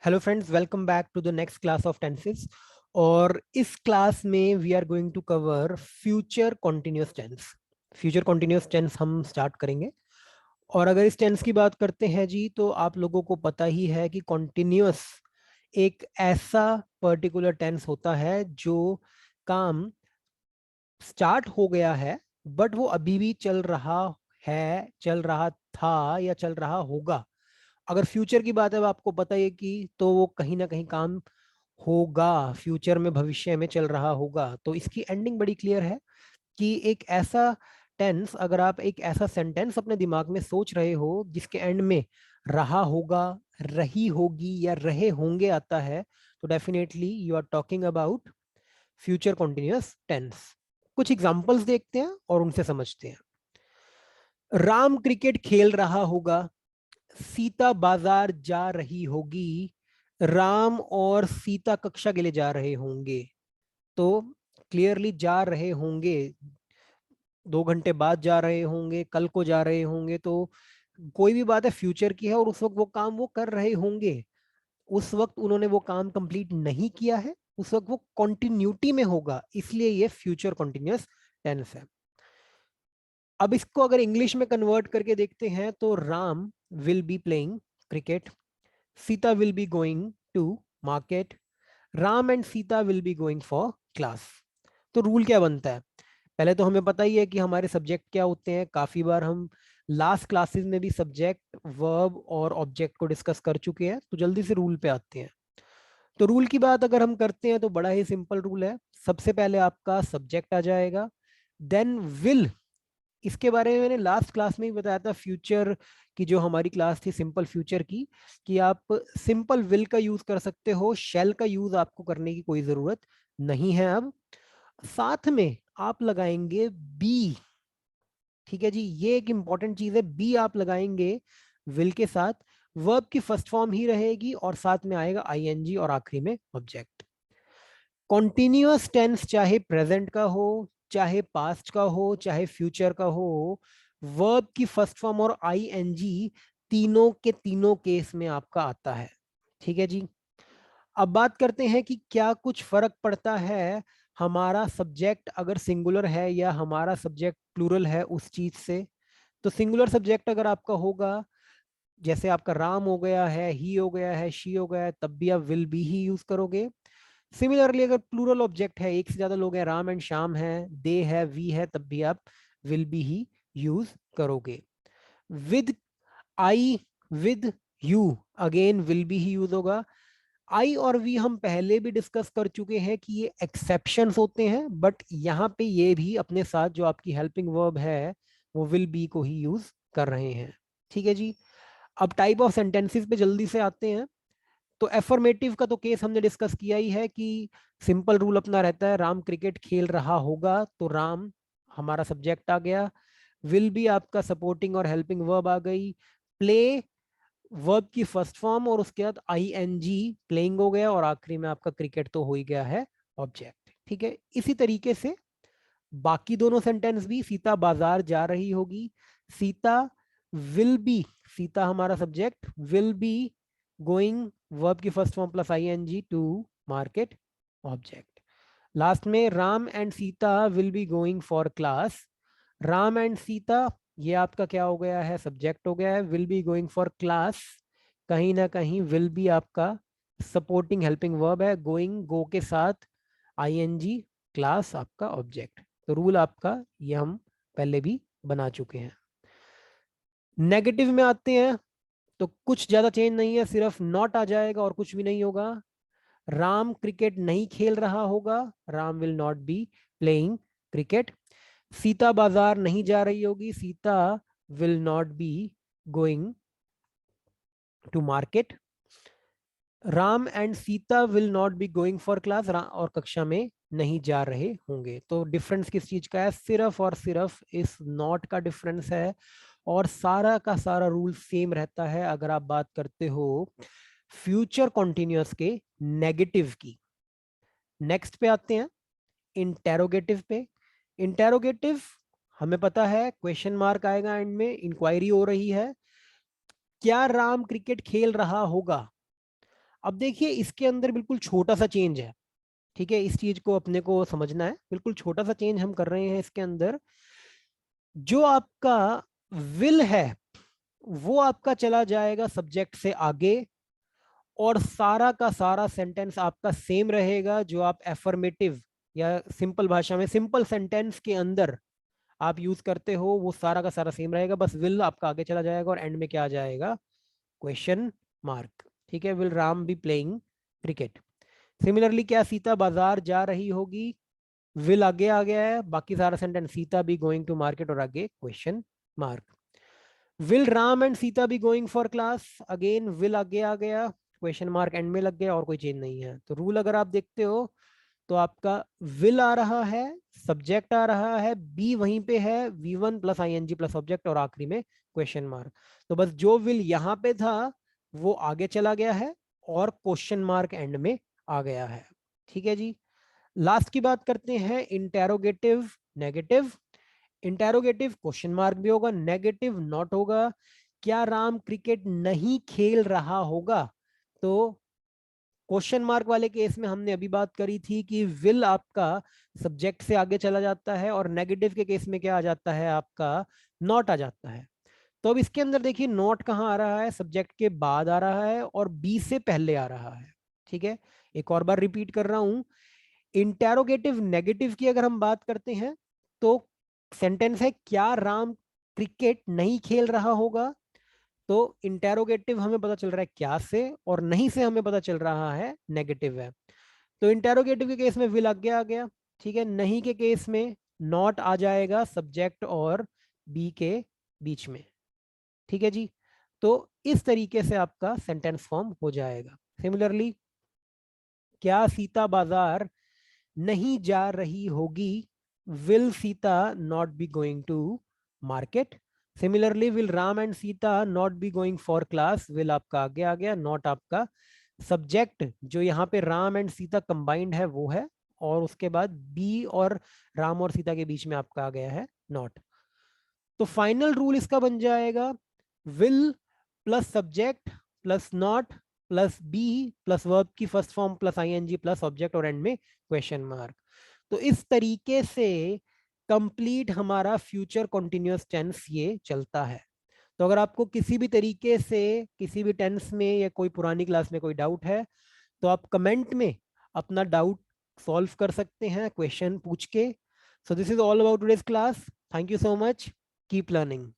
Hello friends, welcome back to the next class of tenses. और इस class में we are going to cover future continuous tense. Future continuous tense हम start करेंगे। और अगर इस टेंस की बात करते हैं जी, तो आप लोगों को पता ही है कि कॉन्टिन्यूअस एक ऐसा पर्टिकुलर टेंस होता है जो काम स्टार्ट हो गया है बट वो अभी भी चल रहा है, चल रहा था या चल रहा होगा। अगर फ्यूचर की बात है, आपको पता है कि तो वो कहीं ना कहीं काम होगा, फ्यूचर में, भविष्य में चल रहा होगा। तो इसकी एंडिंग बड़ी क्लियर है कि एक ऐसा टेंस, अगर आप एक ऐसा सेंटेंस अपने दिमाग में सोच रहे हो जिसके एंड में रहा होगा, रही होगी या रहे होंगे आता है, तो definitely you are talking about future continuous tense. कुछ एग्जांपल्स देखते हैं और उनसे समझते हैं। राम क्रिकेट खेल रहा होगा, सीता बाजार जा रही होगी, राम और सीता कक्षा के लिए जा रहे होंगे। तो क्लियरली जा रहे होंगे, 2 घंटे बाद जा रहे होंगे, कल को जा रहे होंगे। तो कोई भी बात है फ्यूचर की है और उस वक्त वो काम वो कर रहे होंगे। उस वक्त उन्होंने वो काम कंप्लीट नहीं किया है, उस वक्त वो कंटिन्यूटी में होगा, इसलिए ये फ्यूचर कंटिन्यूअस टेंस है। अब इसको अगर इंग्लिश में कन्वर्ट करके देखते हैं तो Ram will be playing cricket, Sita will be going to market, Ram and Sita will be going for class. तो रूल क्या बनता है? पहले तो हमें पता ही है कि हमारे सब्जेक्ट क्या होते हैं। काफी बार हम लास्ट क्लासेस में भी सब्जेक्ट, वर्ब और ऑब्जेक्ट को डिस्कस कर चुके हैं, तो जल्दी से रूल पे आते हैं। तो रूल की बात अगर हम करते हैं तो बड़ा ही सिंपल रूल है। सबसे पहले आपका सब्जेक्ट आ जाएगा, देन विल। इसके बारे में मैंने लास्ट क्लास में ही बताया था, फ्यूचर की जो हमारी क्लास थी सिंपल फ्यूचर की, कि आप सिंपल विल का यूज कर सकते हो, शेल का यूज आपको करने की कोई जरूरत नहीं है। अब साथ में आप लगाएंगे बी। ठीक है जी, ये एक इंपॉर्टेंट चीज है, बी आप लगाएंगे विल के साथ। वर्ब की फर्स्ट फॉर्म ही रहेगी और साथ में आएगा आईएनजी और आखिरी में ऑब्जेक्ट। कॉन्टिन्यूअस टेंस चाहे प्रेजेंट का हो, चाहे पास्ट का हो, चाहे फ्यूचर का हो, वर्ब की फर्स्ट फॉर्म और आईएनजी तीनों के तीनों केस में आपका आता है। ठीक है जी। अब बात करते हैं कि क्या कुछ फर्क पड़ता है हमारा सब्जेक्ट अगर सिंगुलर है या हमारा सब्जेक्ट प्लूरल है उस चीज से। तो सिंगुलर सब्जेक्ट अगर आपका होगा, जैसे आपका राम हो गया है, ही हो गया है, शी हो गया है, तब भी आप विल बी ही यूज करोगे। सिमिलरली अगर प्लूरल ऑब्जेक्ट है, एक से ज्यादा लोग हैं, राम एंड श्याम है, दे है, वी है, तब भी आप विल बी ही यूज करोगे। With I, with you, again will be he use होगा। आई और वी हम पहले भी डिस्कस कर चुके हैं कि ये एक्सेप्शंस होते हैं, बट यहाँ पे ये भी अपने साथ जो आपकी हेल्पिंग वर्ब है वो विल बी को ही यूज कर रहे हैं। ठीक है जी। अब टाइप ऑफ सेंटेंसेस पे जल्दी से आते हैं। तो एफर्मेटिव का तो केस हमने डिस्कस किया ही है कि सिंपल रूल अपना रहता है, राम क्रिकेट खेल रहा होगा, तो राम हमारा सब्जेक्ट आ गया, विल बी आपका सपोर्टिंग और हेल्पिंग वर्ब आ गई, प्ले वर्ब की फर्स्ट फॉर्म और उसके बाद आई एन जी प्लेइंग हो गया, और आखिरी में आपका क्रिकेट तो हो ही गया है ऑब्जेक्ट। ठीक है, इसी तरीके से बाकी दोनों सेंटेंस भी, सीता बाजार जा रही होगी, सीता विल बी, सीता हमारा subject, will be going verb की first form plus ING to market object. Last में Ram and Sita will be going for class, Ram and Sita ये आपका क्या हो गया है, सब्जेक्ट हो गया है, will be going for class, कहीं ना कहीं विल बी आपका सपोर्टिंग हेल्पिंग वर्ब है, गोइंग गो के साथ आईएनजी, क्लास आपका ऑब्जेक्ट। तो रूल आपका ये हम पहले भी बना चुके हैं। नेगेटिव में आते हैं तो कुछ ज्यादा चेंज नहीं है, सिर्फ नॉट आ जाएगा और कुछ भी नहीं होगा। राम क्रिकेट नहीं खेल रहा होगा, Ram will not be playing cricket. Sita बाजार नहीं जा रही होगी, Sita will not be going to market. Ram and Sita will not be going for class, और कक्षा में नहीं जा रहे होंगे। तो डिफरेंस किस चीज का है? सिर्फ और सिर्फ इस नॉट का डिफरेंस है, और सारा का सारा रूल सेम रहता है अगर आप बात करते हो फ्यूचर कॉन्टिन्यूअस के नेगेटिव की। नेक्स्ट पे आते हैं इंटेरोगेटिव पे। इंटेरोगेटिव हमें पता है क्वेश्चन मार्क आएगा एंड में, इंक्वायरी हो रही है, क्या राम क्रिकेट खेल रहा होगा? अब देखिए इसके अंदर बिल्कुल छोटा सा चेंज है, ठीक है, इस चीज को अपने को समझना है। बिल्कुल छोटा सा चेंज हम कर रहे हैं इसके अंदर। जो आपका विल है वो आपका चला जाएगा सब्जेक्ट से आगे, और सारा का सारा सेंटेंस आपका सेम रहेगा। जो आप एफर्मेटिव या सिंपल भाषा में सिंपल सेंटेंस के अंदर आप यूज करते हो वो सारा का सारा सेम रहेगा, बस विल आपका आगे चला जाएगा और एंड में क्या आ जाएगा, क्वेश्चन मार्क। ठीक है, will Ram B playing cricket. Similarly क्या सीता बाजार जा रही होगी, विल आगे आ गया है, बाकी सारा sentence Sita be going to market और आगे question mark. Will Ram and Sita be going for class, again will आगे आ गया, क्वेश्चन मार्क एंड में लग गया और कोई चेंज नहीं है। तो रूल अगर आप देखते हो तो आपका विल आ रहा है, सब्जेक्ट आ रहा है, बी वहीं पे है, V1 plus ING plus object और आखिरी में क्वेश्चन मार्क। तो बस जो विल यहां पे था वो आगे चला गया है और क्वेश्चन मार्क एंड में आ गया है। ठीक है जी। लास्ट की बात करते हैं interrogative negative. Interrogative question mark भी होगा, नेगेटिव नॉट होगा। क्या राम क्रिकेट नहीं खेल रहा होगा, तो क्वेश्चन मार्क वाले केस में हमने अभी बात करी थी कि विल आपका सब्जेक्ट से आगे चला जाता है, और नेगेटिव के केस में क्या आ जाता है, आपका नॉट आ जाता है। तो अब इसके अंदर देखिए नॉट कहाँ आ रहा है, सब्जेक्ट के बाद आ रहा है और बी से पहले आ रहा है। ठीक है, एक और बार रिपीट कर रहा हूं, इंटेरोगेटिव नेगेटिव की अगर हम बात करते हैं तो सेंटेंस है क्या राम क्रिकेट नहीं खेल रहा होगा, तो इंटेरोगेटिव हमें पता चल रहा है क्या से, और नहीं से हमें पता चल रहा है नेगेटिव है। तो इंटेरोगेटिव के केस में विल आगे आ गया, ठीक है, नहीं के केस में नॉट आ जाएगा सब्जेक्ट और बी के बीच में। ठीक है जी। तो इस तरीके से आपका सेंटेंस फॉर्म हो जाएगा। सिमिलरली क्या सीता बाजार नहीं जा रही होगी, will Sita not be going to market. Similarly will Ram and Sita not be going for class, will आपका आगे आ गया, नॉट आपका सब्जेक्ट जो यहाँ पे राम एंड सीता कंबाइंड है वो है, और उसके बाद बी और राम और सीता के बीच में आपका आ गया है नॉट। तो फाइनल रूल इसका बन जाएगा will plus subject plus not plus be plus verb की first form plus ING plus object और एंड में क्वेश्चन मार्क। तो इस तरीके से कंप्लीट हमारा फ्यूचर कॉन्टिन्यूअस टेंस ये चलता है। तो अगर आपको किसी भी तरीके से किसी भी टेंस में या कोई पुरानी क्लास में कोई डाउट है तो आप कमेंट में अपना डाउट सॉल्व कर सकते हैं क्वेश्चन पूछ के। So this is all about today's class. Thank you so much, keep learning.